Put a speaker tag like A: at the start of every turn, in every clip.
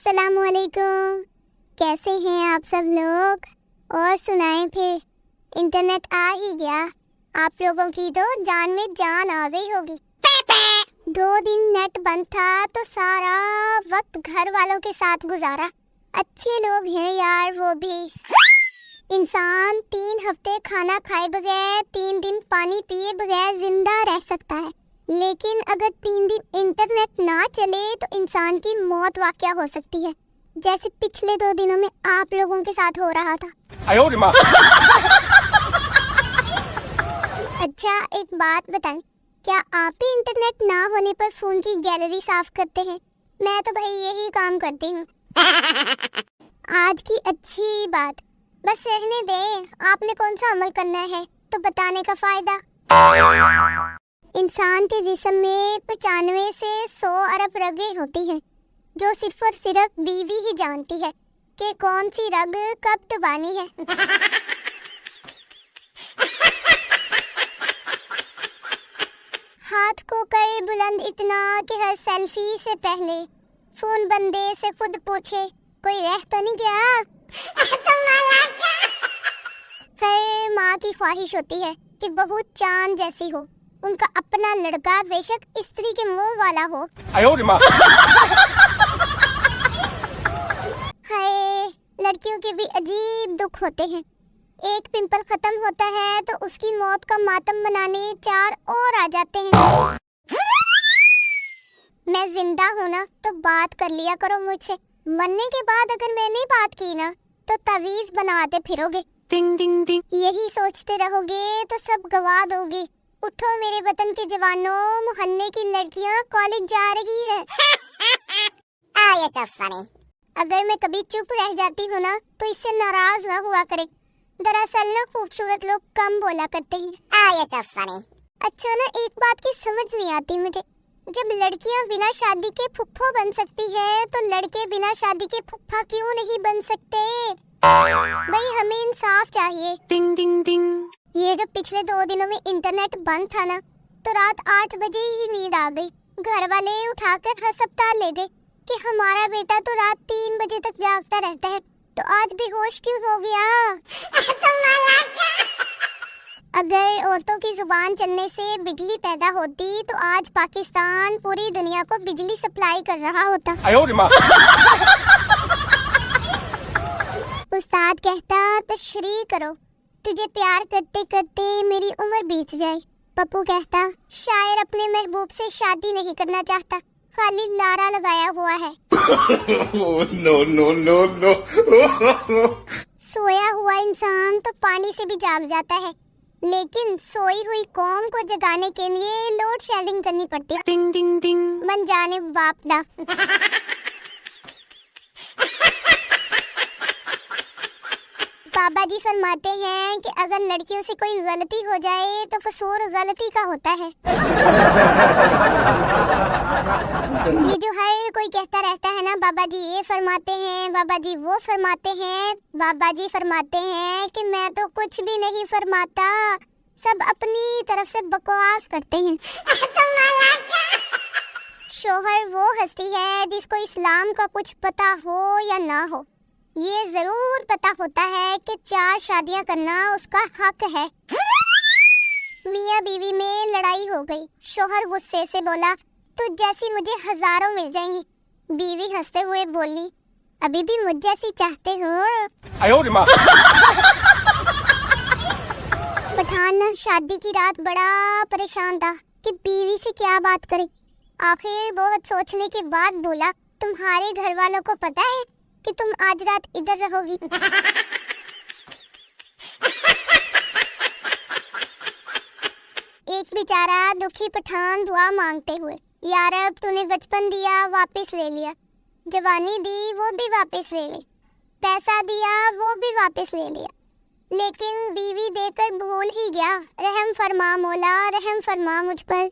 A: अस्सलाम वालेकुम। कैसे हैं आप सब लोग? और सुनाएं फिर, इंटरनेट आ ही गया, आप लोगों की तो जान में जान आ गई होगी। 2 दिन नेट बंद था तो सारा वक्त घर वालों के साथ गुजारा। अच्छे लोग हैं यार वो भी। इंसान 3 हफ्ते खाना खाए बगैर, 3 दिन पानी पिए बगैर जिंदा रह सकता है, लेकिन अगर 3 दिन इंटरनेट ना चले तो इंसान की मौत वाक़या हो सकती है, जैसे पिछले 2 दिनों में आप लोगों के साथ हो रहा था। अच्छा एक बात बताएं, क्या आप भी इंटरनेट ना होने पर फोन की गैलरी साफ करते हैं? मैं तो भाई यही काम करती हूँ। आज की अच्छी बात, बस रहने दे, आपने कौन सा अमल करना है तो बताने का फायदा। इंसान के जिस्म में 95 से 100 अरब रगें होती हैं, जो सिर्फ और सिर्फ बीवी ही जानती है कि कौन सी रग कब दबानी है। हाथ को कर बुलंद इतना कि हर सेल्फी से पहले फोन बंदे से खुद पूछे कोई रह तो नहीं गया। फिर माँ की ख्वाहिश होती है कि बहू चांद जैसी हो, उनका अपना लड़का बेशक स्त्री के मुंह वाला हो। हाय, लड़कियों के भी अजीब दुख होते हैं। एक पिंपल खत्म होता है तो उसकी मौत का मातम मनाने 4 और आ जाते हैं। मैं जिंदा हूं ना तो बात कर लिया करो मुझसे, मरने के बाद अगर मैंने बात की ना तो तावीज बनवाते फिरोगे। टिंग टिंग टिंग, यही सोचते रहोगे तो सब गवा दोगे। उठो मेरे वतन के जवानों, मोहल्ले की लड़कियां कॉलेज जा रही है।
B: Oh, you're so funny.
A: अगर मैं कभी चुप रह जाती हूँ ना तो इससे नाराज ना हुआ करे, दरअसल ना खूबसूरत लोग कम बोला करते हैं।
B: Oh, you're so funny.
A: अच्छा ना एक बात की समझ नहीं आती मुझे, जब लड़कियां बिना शादी के फुफ्फो बन सकती है तो लड़के बिना शादी के फुफ्फा क्यों नहीं बन सकते? भाई हमें इंसाफ चाहिए। टिंग टिंग टिंग। ये जो पिछले 2 दिनों में इंटरनेट बंद था ना तो रात 8 बजे ही नींद आ गई। घर वाले उठाकर अस्पताल ले गए कि हमारा बेटा तो रात 3 बजे तक जागता रहता है, तो आज बेहोश क्यों हो गया? अगर औरतों की जुबान चलने से बिजली पैदा होती तो आज पाकिस्तान पूरी दुनिया को बिजली सप्लाई कर रहा होता। उस्ताद कहता तशरीह करो, तुझे प्यार करते करते मेरी उम्र बीत जाए। पप्पू कहता शायर अपने महबूब से शादी नहीं करना चाहता, खाली लारा लगाया हुआ है।
C: No.
A: सोया हुआ इंसान तो पानी से भी जाग जाता है, लेकिन सोई हुई कौम को जगाने के लिए लोड शेडिंग करनी पड़ती है। टिंग टिंग टिंग, मन जाने बाप डा। बाबा जी फरमाते हैं कि अगर लड़कियों से कोई गलती हो जाए तो कसूर गलती का होता है। ये जो हर कोई कहता रहता है ना, बाबा जी ये फरमाते हैं, बाबा जी वो फरमाते हैं, बाबा जी फरमाते हैं कि मैं तो कुछ भी नहीं फरमाता, सब अपनी तरफ से बकवास करते हैं। शोहर वो हस्ती है जिसको इस्लाम का कुछ पता हो या ना हो, ये जरूर पता होता है कि 4 शादियां करना उसका हक है। मियाँ बीवी में लड़ाई हो गई, शोहर गुस्से से बोला तू जैसी मुझे हजारों मिल जाएंगी। बीवी हंसते हुए बोली अभी भी मुझ जैसी चाहते हो? पठान शादी की रात बड़ा परेशान था कि बीवी से क्या बात करे। आखिर बहुत सोचने के बाद बोला तुम्हारे घर वालों को पता है कि तुम आज रात इधर रहोगी? एक बेचारा दुखी पठान दुआ मांगते हुए, यार अब तूने बचपन दिया वापस ले लिया, जवानी दी वो भी वापस ले ली, पैसा दिया वो भी वापस ले लिया, लेकिन बीवी देकर भूल ही गया। रहम फरमा मौला, रहम फरमा मुझ पर।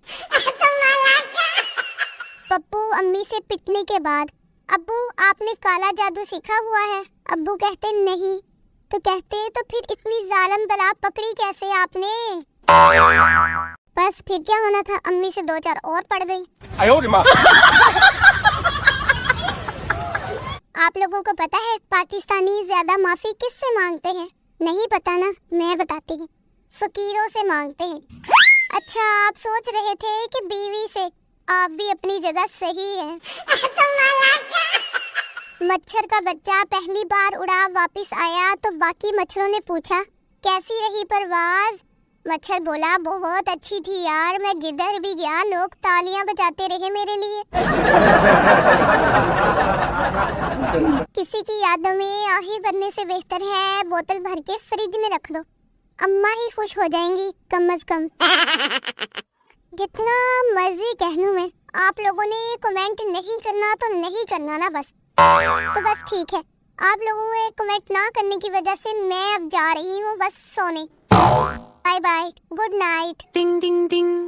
A: पप्पू अम्मी से पिटने के बाद अब्बू आपने काला जादू सीखा हुआ है? अब्बू कहते नहीं, तो कहते तो फिर इतनी जालिम बला पकड़ी कैसे आपने? बस फिर क्या होना था, अम्मी से 2-4 और पड़ गई। آپ لوگوں کو پتا ہے پاکستانی زیادہ معافی کس سے مانگتے ہیں؟ نہیں پتا نا، میں بتاتی ہوں، فقیروں سے مانگتے ہیں۔ اچھا، آپ سوچ رہے تھے کہ بیوی سے، آپ بھی اپنی جگہ صحیح ہیں۔ مچھر کا بچہ پہلی بار اڑا واپس آیا تو باقی مچھروں نے پوچھا کیسی رہی پرواز؟ مچھر بولا بہت اچھی تھی یار، میں جدھر بھی گیا لوگ تالیاں بجاتے رہے میرے لیے۔ کسی کی یادوں میں آہی بننے سے بہتر ہے بوتل بھر کے فریج میں رکھ دو، اماں ہی خوش ہو جائیں گی کم از کم۔ جتنا مرضی کہہ لوں میں، آپ لوگوں نے کمنٹ نہیں کرنا تو نہیں کرنا نا، بس تو بس ٹھیک ہے۔ آپ لوگوں نے کمنٹ نہ کرنے کی وجہ سے میں اب جا رہی ہوں بس سونے۔ Bye bye, good night.
C: Ding ding ڈنگ۔